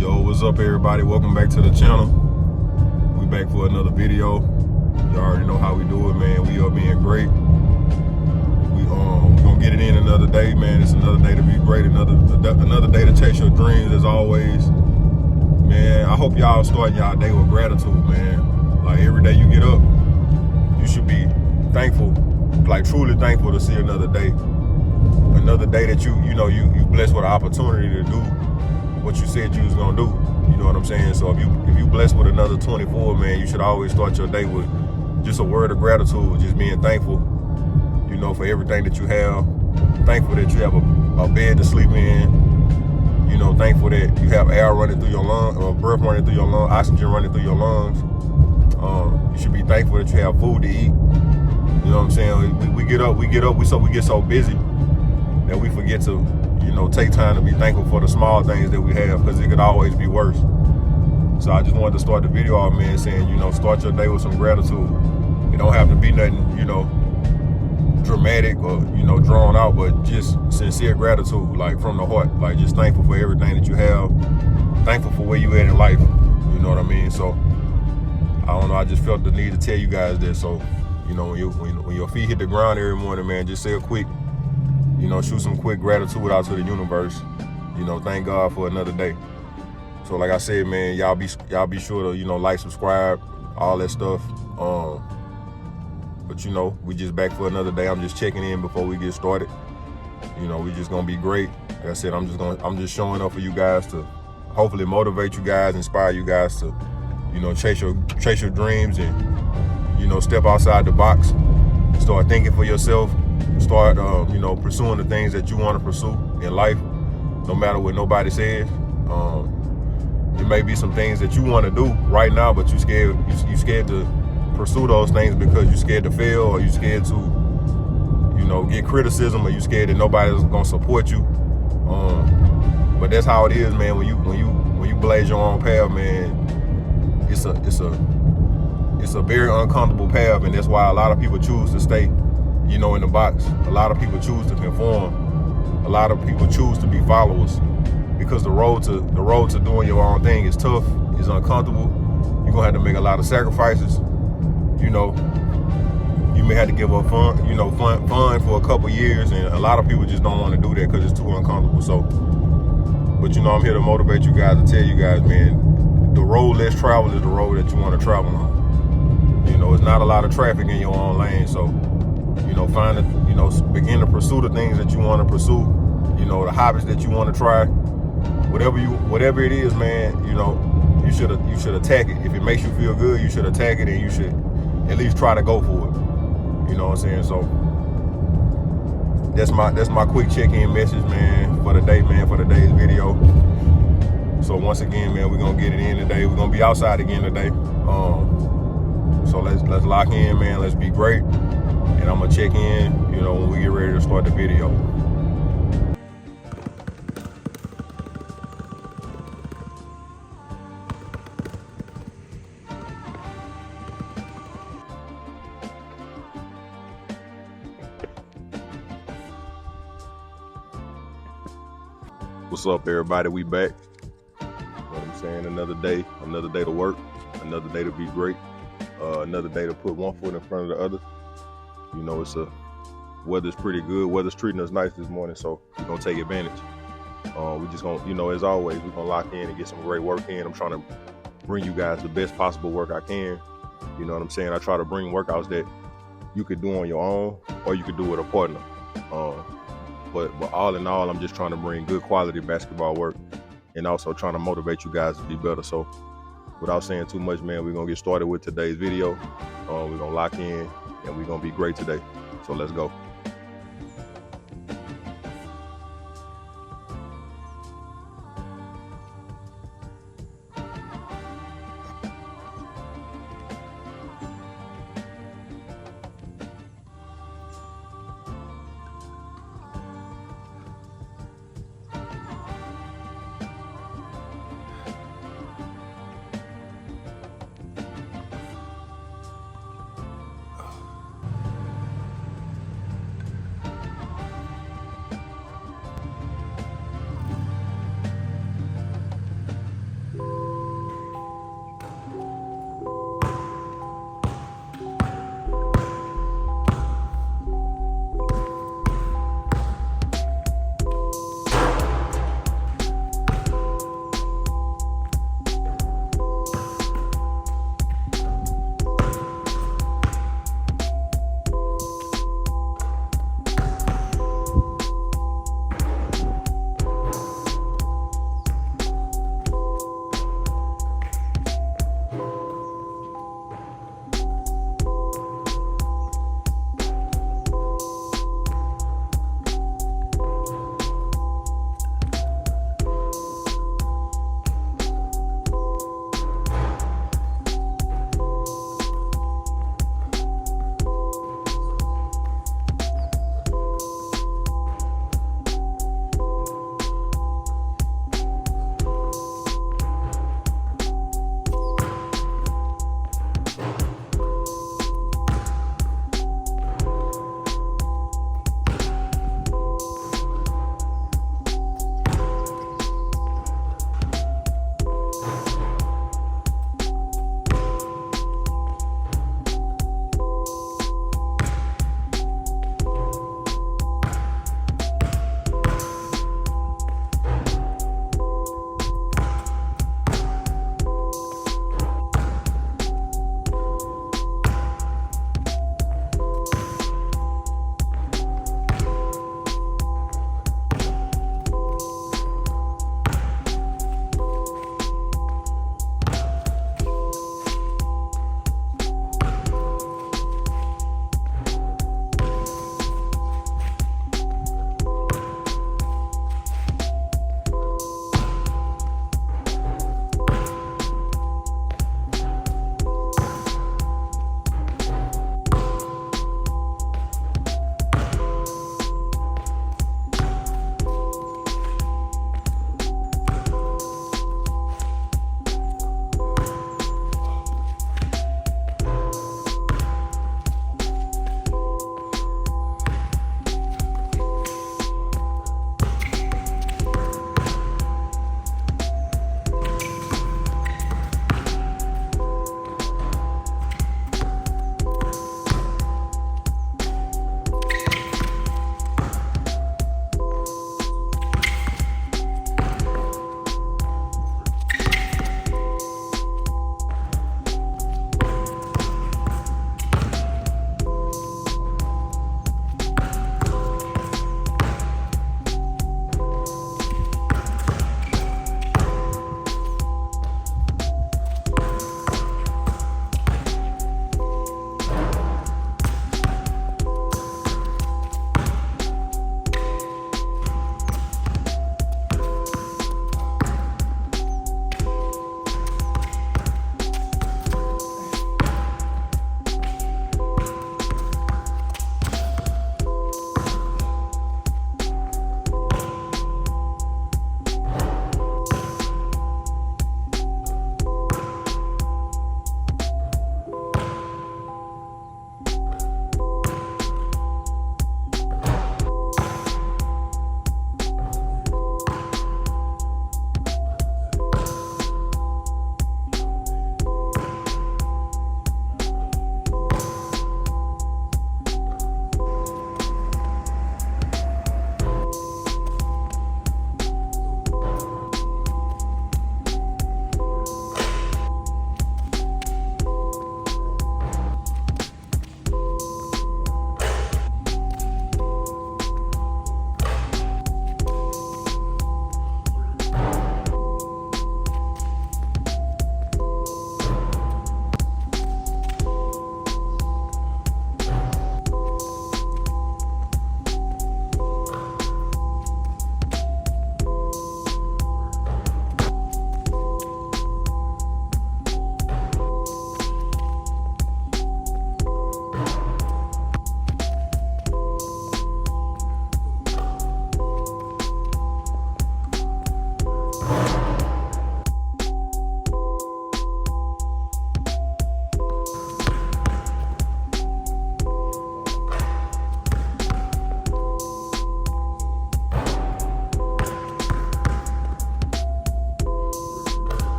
Yo, what's up everybody? Welcome back to the channel. We back for another video. You already know how we do it, man. We are being great. We gonna get it in another day, man. It's another day to be great, another day to chase your dreams as always. Man, I hope y'all starting y'all day with gratitude, man. Like every day you get up, you should be thankful, like truly thankful to see another day. Another day that you blessed with an opportunity to do what you said you was gonna do. You know what I'm saying? So if you blessed with another 24, man, you should always start your day with just a word of gratitude, just being thankful, you know, for everything that you have. Thankful that you have a bed to sleep in. You know, thankful that you have air running through your lungs, or breath running through your lungs, oxygen running through your lungs. You should be thankful that you have food to eat. You know what I'm saying? We get up, we get so busy that we forget to, you know, take time to be thankful for the small things that we have, because it could always be worse. So I just wanted to start the video off, man, saying, you know, start your day with some gratitude. It don't have to be nothing, you know, dramatic or, you know, drawn out, but just sincere gratitude, like from the heart. Like just thankful for everything that you have, thankful for where you at in life. You know what I mean? So I don't know, I just felt the need to tell you guys that. So, you know, when your feet hit the ground every morning, man, just say a quick, you know, shoot some quick gratitude out to the universe. You know, thank God for another day. So like I said, man, y'all be sure to, you know, like, subscribe, all that stuff. But you know, we just back for another day. I'm just checking in before we get started. You know, we just gonna be great. Like I said, I'm just showing up for you guys to hopefully motivate you guys, inspire you guys to, you know, chase your dreams and, you know, step outside the box, start thinking for yourself. Start, you know, pursuing the things that you want to pursue in life, no matter what nobody says. It may be some things that you want to do right now, but you scared to pursue those things because you're scared to fail, or you're scared to, you know, get criticism, or you scared that nobody's gonna support you. But that's how it is, man. When you blaze your own path, man, it's a very uncomfortable path, and that's why a lot of people choose to stay, you know, in the box. A lot of people choose to conform. A lot of people choose to be followers, because the road to doing your own thing is tough, is uncomfortable. You're gonna have to make a lot of sacrifices. You know, you may have to give up fun for a couple years, and a lot of people just don't want to do that because it's too uncomfortable. So, but you know, I'm here to motivate you guys, to tell you guys, man, the road less traveled is the road that you want to travel on. You know, it's not a lot of traffic in your own lane, so, you know, begin to pursue the things that you want to pursue, you know, the hobbies that you want to try, whatever it is, man, you know, you should attack it. If it makes you feel good, you should attack it, and you should at least try to go for it. You know what I'm saying? So that's my quick check-in message, man, for the day, man, for today's video. So once again, man, we're gonna get it in today. We're gonna be outside again today. So let's lock in, man. Let's be great. And I'm gonna check in, you know, when we get ready to start the video. What's up, everybody? We back. You know what I'm saying? Another day to work, another day to be great, another day to put one foot in front of the other. You know, weather's pretty good. Weather's treating us nice this morning, so we're gonna take advantage. We just gonna, you know, as always, we're gonna lock in and get some great work in. I'm trying to bring you guys the best possible work I can. You know what I'm saying? I try to bring workouts that you could do on your own, or you could do with a partner. But all in all, I'm just trying to bring good quality basketball work, and also trying to motivate you guys to be better. So without saying too much, man, we're gonna get started with today's video. We're gonna lock in, and we're gonna be great today. So let's go.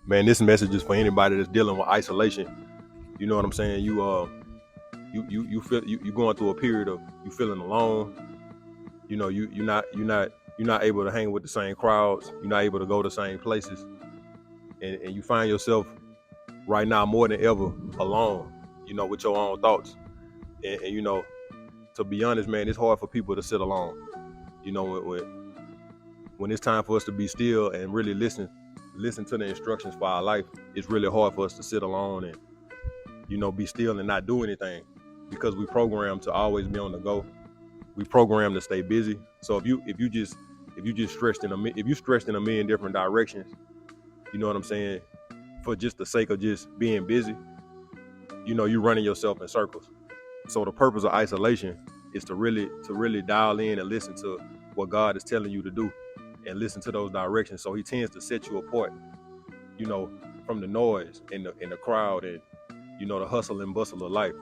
Man, this message is for anybody that's dealing with isolation. You know what I'm saying? You feel you going through a period of you feeling alone. You know, you're not able to hang with the same crowds. You're not able to go to the same places, and you find yourself right now more than ever alone. You know, with your own thoughts, and you know, to be honest, man, it's hard for people to sit alone. You know, when it's time for us to be still and really listen to the instructions for our life, it's really hard for us to sit alone and, you know, be still and not do anything, because we programmed to always be on the go. We programmed to stay busy. So if you just stretched if you stretched in a million different directions, you know what I'm saying, for just the sake of just being busy, you know, you're running yourself in circles. So the purpose of isolation is to really dial in and listen to what God is telling you to do, and listen to those directions. So He tends to set you apart, you know, from the noise and the crowd and, you know, the hustle and bustle of life.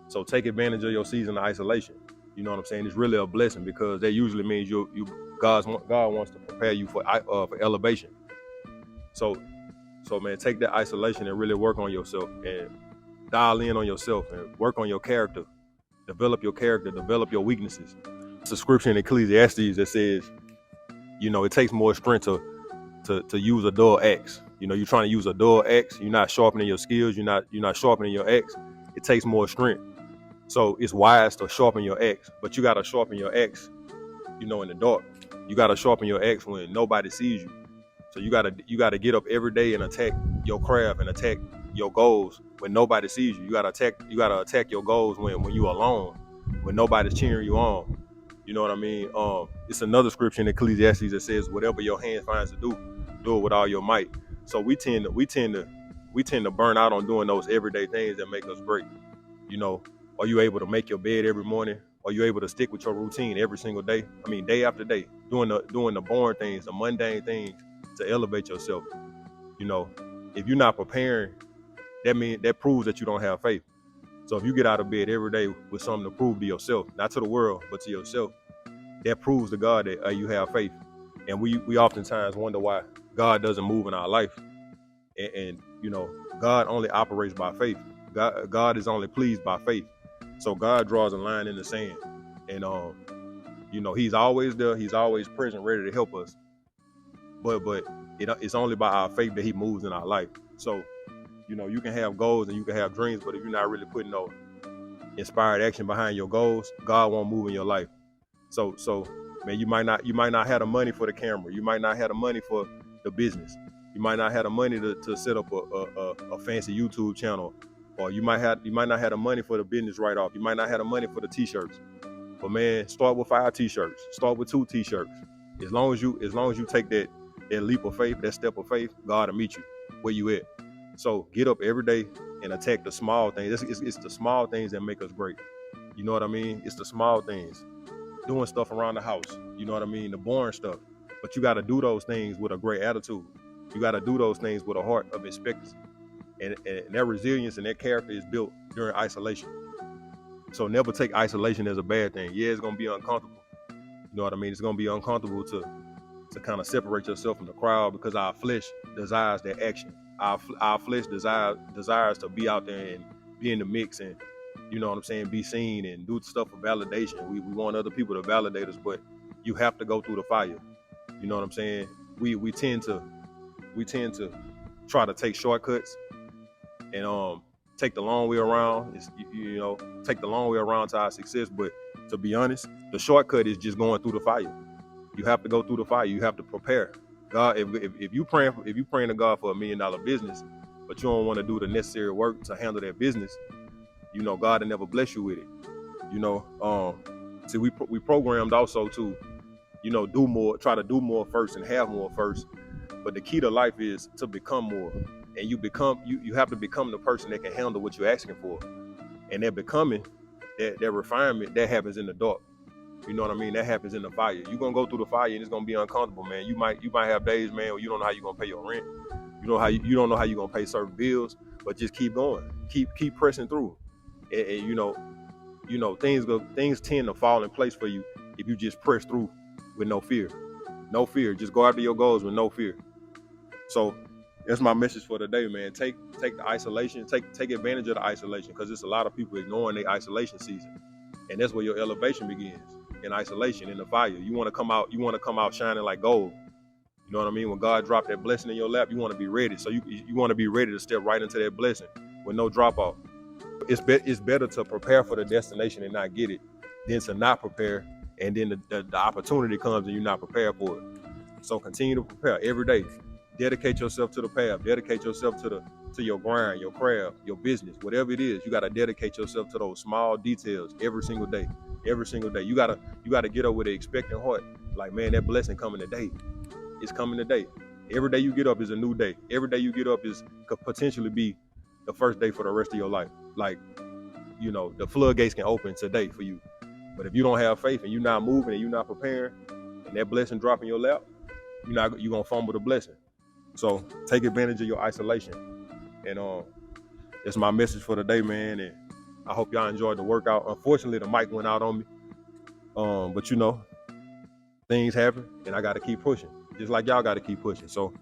So take advantage of your season of isolation. You know what I'm saying? It's really a blessing, because that usually means God wants to prepare you for elevation. So man, take that isolation and really work on yourself and dial in on yourself and work on your character. Develop your character, develop your weaknesses. It's a scripture in Ecclesiastes that says, you know, it takes more strength to use a dull axe. You know, you're trying to use a dull axe, you're not sharpening your skills, you're not sharpening your axe. It takes more strength. So it's wise to sharpen your axe, but you gotta sharpen your axe, you know, in the dark. You gotta sharpen your axe when nobody sees you. So you gotta get up every day and attack your craft and attack your goals when nobody sees you. You gotta attack your goals when you're alone, when nobody's cheering you on. You know what I mean? It's another scripture in Ecclesiastes that says, "Whatever your hand finds to do, do it with all your might." So we tend to burn out on doing those everyday things that make us great. You know, are you able to make your bed every morning? Are you able to stick with your routine every single day? I mean, day after day, doing the boring things, the mundane things to elevate yourself. You know, if you're not preparing, that proves that you don't have faith. So if you get out of bed every day with something to prove to yourself, not to the world, but to yourself, that proves to God that you have faith. And we oftentimes wonder why God doesn't move in our life. And you know, God only operates by faith. God is only pleased by faith. So God draws a line in the sand, and you know, He's always there. He's always present, ready to help us. But it's only by our faith that He moves in our life. So, you know, you can have goals and you can have dreams, but if you're not really putting no inspired action behind your goals, God won't move in your life. So man, you might not have the money for the camera. You might not have the money for the business. You might not have the money to set up a fancy YouTube channel, or you might not have the money for the business write-off. You might not have the money for the t-shirts. But man, start with 5 t-shirts. Start with 2 t-shirts. As long as you take that leap of faith, that step of faith, God will meet you where you at. So get up every day and attack the small things. It's the small things that make us great. You know what I mean? It's the small things. Doing stuff around the house. You know what I mean? The boring stuff. But you got to do those things with a great attitude. You got to do those things with a heart of expectancy. And that resilience and that character is built during isolation. So never take isolation as a bad thing. Yeah, it's going to be uncomfortable. You know what I mean? It's going to be uncomfortable to kind of separate yourself from the crowd, because our flesh desires that action. Our flesh desires to be out there and be in the mix and, you know what I'm saying, be seen and do stuff for validation. We want other people to validate us, but you have to go through the fire. You know what I'm saying? We tend to try to take shortcuts and take the long way around. You know, take the long way around to our success. But to be honest, the shortcut is just going through the fire. You have to go through the fire. You have to prepare. God, if you praying to God for $1 million business, but you don't want to do the necessary work to handle that business, you know, God will never bless you with it. You know, see, we programmed also to, you know, do more, try to do more first and have more first. But the key to life is to become more. And you have to become the person that can handle what you're asking for. And that becoming, that refinement, that happens in the dark. You know what I mean? That happens in the fire. You're gonna go through the fire and it's gonna be uncomfortable, man. You might have days, man, where you don't know how you're gonna pay your rent. You don't know how you're gonna pay certain bills, but just keep going. Keep pressing through. And you know, things tend to fall in place for you if you just press through with no fear. No fear. Just go after your goals with no fear. So That's my message for today, man. Take the isolation, take advantage of the isolation, because it's a lot of people ignoring their isolation season, and that's where your elevation begins, in isolation, in the fire. You want to come out shining like gold. You know what I mean? When God dropped that blessing in your lap, you want to be ready. So you want to be ready to step right into that blessing with no drop off. It's better to prepare for the destination and not get it than to not prepare, and then the opportunity comes and you're not prepared for it. So continue to prepare every day. Dedicate yourself to the path. Dedicate yourself to your grind, your craft, your business, whatever it is. You got to dedicate yourself to those small details every single day. Every single day. You gotta get up with an expectant heart. Like, man, that blessing coming today. It's coming today. Every day you get up is a new day. Every day you get up could potentially be the first day for the rest of your life. Like, the floodgates can open today for you. But if you don't have faith and you're not moving and you're not preparing, and that blessing drop in your lap, you're gonna fumble the blessing. So take advantage of your isolation. And that's my message for today, man. And I hope y'all enjoyed the workout. Unfortunately, the mic went out on me. But things happen, and I got to keep pushing, just like y'all got to keep pushing. So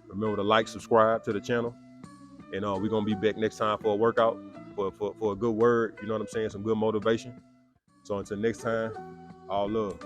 remember to like, subscribe to the channel, and we're gonna be back next time for a workout, for a good word. You know what I'm saying? Some good motivation. So until next time, all love.